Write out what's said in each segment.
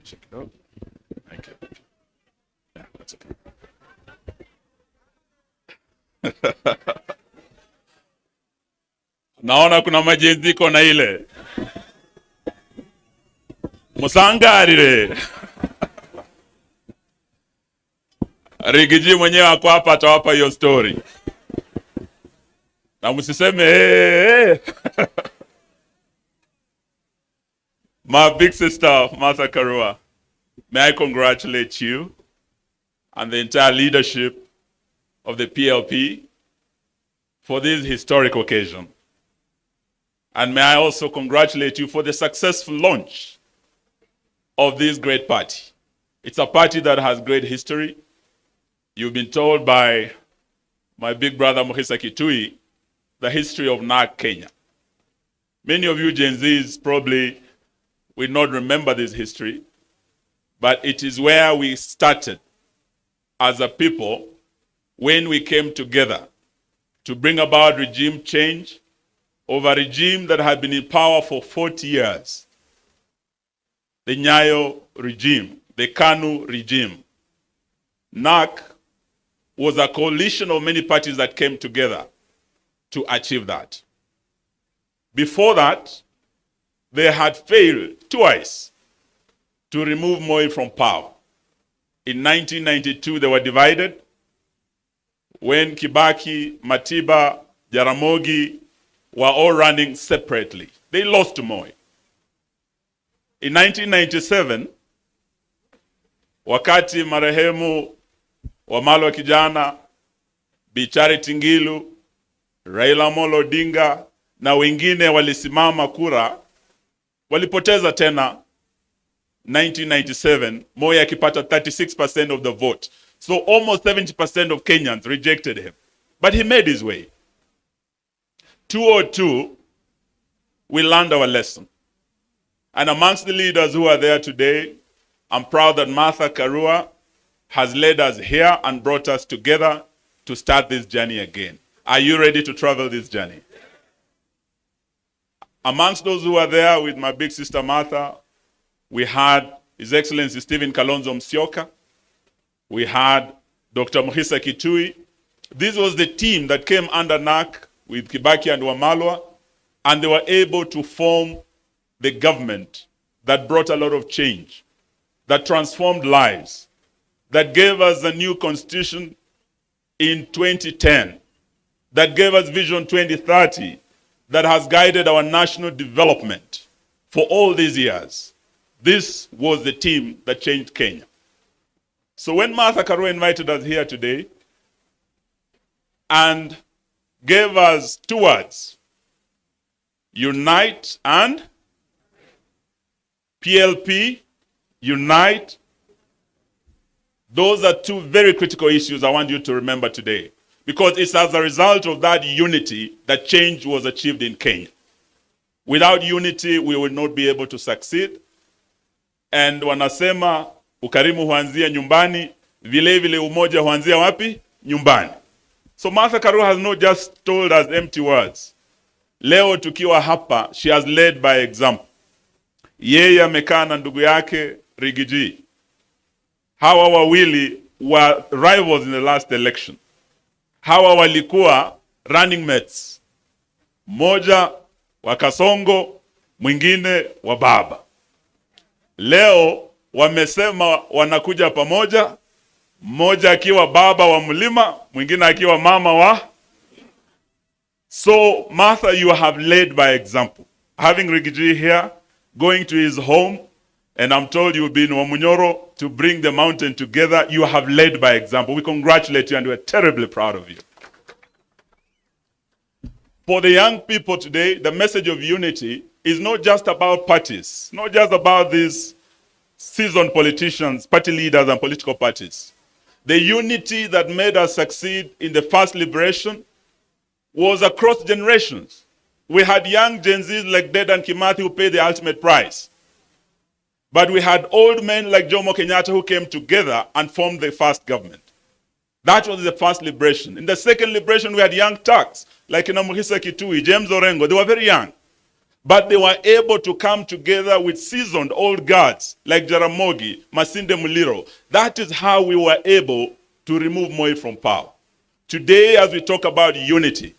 Check it out. Thank you. Yeah, that's okay. Naona kuna majenziko na ile. Musangarire. Rigiji mwenyewe ako hapa atawapa hiyo story. Na msiseme My big sister, Martha Karua, may I congratulate you and the entire leadership of the PLP for this historic occasion. And may I also congratulate you for the successful launch of this great party. It's a party that has great history. You've been told by my big brother Mohisa Kitui the history of NARC Kenya. Many of you Gen Zs probably will not remember this history, but it is where we started as a people when we came together to bring about regime change over a regime that had been in power for 40 years. The Nyayo regime, the KANU regime. NARC was a coalition of many parties that came together to achieve that. Before that, they had failed twice to remove Moi from power. In 1992, they were divided when Kibaki, Matiba, Jaramogi were all running separately. They lost to Moi. In 1997, wakati marehemu Wamalwa kijana, Bichari Tingilu, Raila Amolo Odinga na wengine walisimama kura, walipoteza tena 1997, Moi akipata 36% of the vote. So almost 70% of Kenyans rejected him. But he made his way. 2002, we learned our lesson. And amongst the leaders who are there today, I'm proud that Martha Karua has led us here and brought us together to start this journey again. Are you ready to travel this journey? Amongst those who are there with my big sister Martha, we had His Excellency Stephen Kalonzo Musyoka. We had Dr. Mohisa Kitui. This was the team that came under NARC with Kibaki and Wamalwa, and they were able to form the government that brought a lot of change, that transformed lives, that gave us a new constitution in 2010, that gave us Vision 2030, that has guided our national development for all these years. This was the team that changed Kenya. So when Martha Karua invited us here today and gave us two words, unite and PLP, unite. Those are two very critical issues I want you to remember today, because it's as a result of that unity that change was achieved in Kenya. Without unity, we will not be able to succeed. And wanasema ukarimu huanzia nyumbani, vile vile umoja huanzia wapi? Nyumbani. So Martha Karua has not just told us empty words. Leo tukiwa hapa, she has led by example. Yeye amekaa na ndugu yake Rigiji. Hawa wawili were rivals in the last election. Hawa walikuwa running mates. Moja wa Kasongo, mwingine wa baba. Leo wamesema wanakuja pamoja, mmoja akiwa baba wa mlima, mwingine akiwa mama wa. So Martha, you have led by example. Having Rigiji here, going to his home, and I'm told you've been Wamunyoro to bring the mountain together. You have led by example. We congratulate you and we're terribly proud of you. For the young people today, the message of unity is not just about parties, not just about these seasoned politicians, party leaders and political parties. The unity that made us succeed in the first liberation was across generations. We had young Gen Zs like Dedan Kimathi who paid the ultimate price. But we had old men like Jomo Kenyatta who came together and formed the first government. That was the first liberation. In the second liberation, we had young Turks like Mohisa Kitui, James Orengo. They were very young. But they were able to come together with seasoned old guards like Jaramogi, Masinde Muliro. That is how we were able to remove Moi from power. Today, as we talk about unity,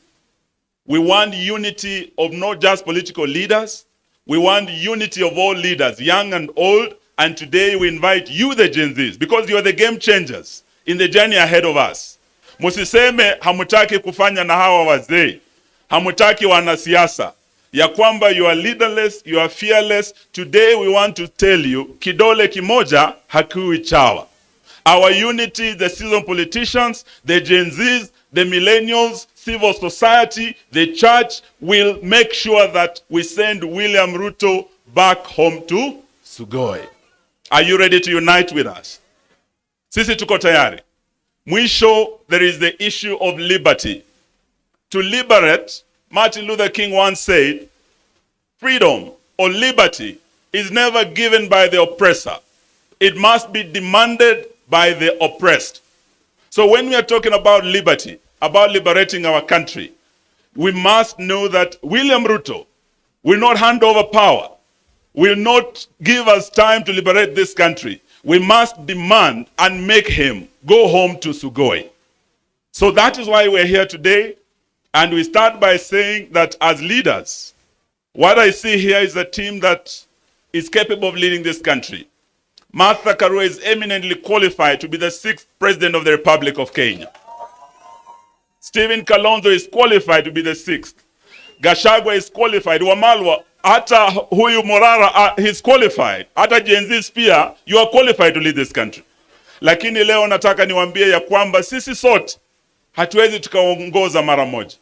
we want unity of not just political leaders. We want unity of all leaders, young and old. And today we invite you, the Gen Zs, because you are the game changers in the journey ahead of us. Musiseme hamutaki kufanya na hawa wazee. Hamutaki wanasiasa. Ya kwamba you are leaderless, you are fearless. Today we want to tell you, kidole kimoja hakui chawa. Our unity, the seasoned politicians, the Gen Zs, the millennials, civil society, the church will make sure that we send William Ruto back home to Sugoi. Are you ready to unite with us? Sisi tuko tayari. Mwisho, there is the issue of liberty. To liberate, Martin Luther King once said, freedom or liberty is never given by the oppressor. It must be demanded by the oppressed. So when we are talking about liberty, about liberating our country, we must know that William Ruto will not hand over power, will not give us time to liberate this country. We must demand and make him go home to Sugoi. So that is why we're here today. And we start by saying that as leaders, what I see here is a team that is capable of leading this country. Martha Karua is eminently qualified to be the 6th president of the Republic of Kenya. Stephen Kalonzo is qualified to be the 6th. Gachagua is qualified. Wamalwa, hata huyu Morara, he's qualified. Hata Gen Z pia, you are qualified to lead this country. Lakini leo nataka niwaambie ya kwamba sisi sote hatuwezi tukaongoza mara moja.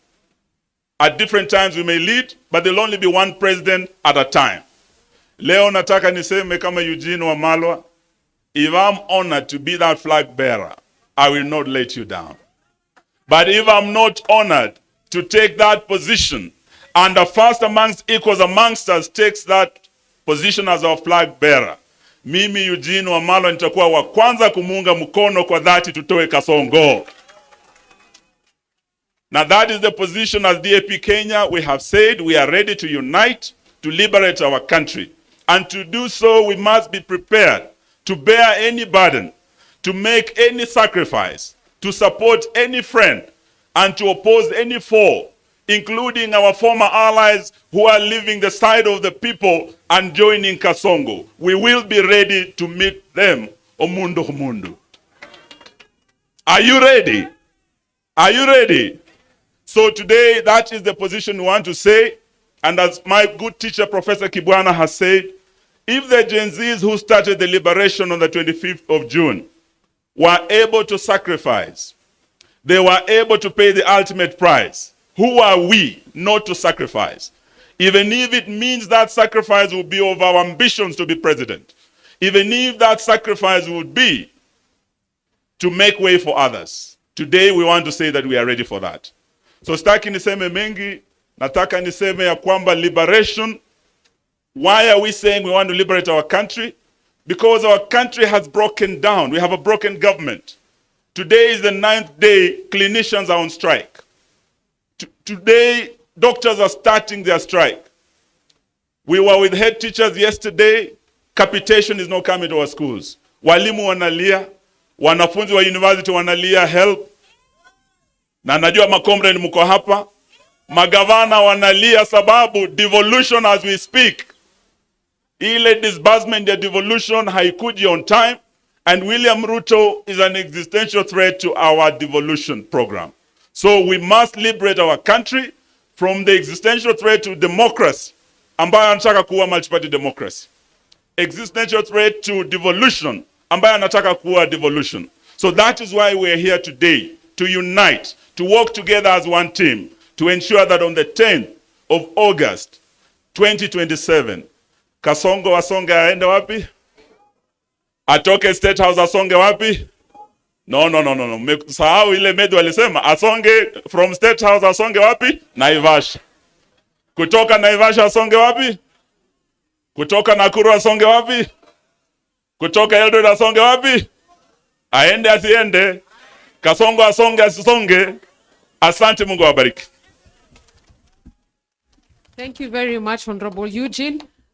At different times we may lead, but there'll only be one president at a time. Leo nataka niseme kama Eugene Wamalwa, if I'm honored to be that flag bearer, I will not let you down. But if I'm not honored to take that position, and the first amongst equals amongst us takes that position as our flag bearer, mimi Eugene Wamalwa nitakuwa wa kwanza kumunga mkono kwa dhati tutoe Kasongo. Now that is the position as DAP Kenya. We have said we are ready to unite, to liberate our country. And to do so, we must be prepared to bear any burden, to make any sacrifice, to support any friend, and to oppose any foe, including our former allies who are leaving the side of the people and joining Kasongo. We will be ready to meet them. Omundo Humundu. Are you ready? Are you ready? So today, that is the position we want to say. And as my good teacher, Professor Kibwana, has said, if the Gen Zs who started the liberation on the 25th of June were able to sacrifice, they were able to pay the ultimate price, who are we not to sacrifice? Even if it means that sacrifice will be of our ambitions to be president, even if that sacrifice would be to make way for others, today we want to say that we are ready for that. So sitaki niseme mengi, nataka niseme ya kwamba liberation. Why are we saying we want to liberate our country? Because our country has broken down. We have a broken government. Today is the 9th day clinicians are on strike. Today, doctors are starting their strike. We were with head teachers yesterday. Capitation is not coming to our schools. Walimu wanalia, wanafunzi wa university wanalia help. Na najua makomrade mko hapa. Magavana wanalia sababu devolution as we speak. Ile disbursement ya devolution haikuji on time. And William Ruto is an existential threat to our devolution program. So we must liberate our country from the existential threat to democracy, ambayo anataka kuwa multi-party democracy. Existential threat to devolution, ambayo anataka kuwa devolution. So that is why we are here today, to unite, to work together as one team, to ensure that on the 10th of August, 2027, Kasongo asonge aende wapi? Atoke State House asonge wapi? No. Sahau ile medu alisema asonge from State House asonge wapi? Naivasha. Kutoka Naivasha asonge wapi? Kutoka Nakuru asonge wapi? Kutoka Eldoret asonge wapi? Aende asiende. Kasongo asonge asisonge. Asante, Mungu awabariki. Thank you very much, Honorable Eugene.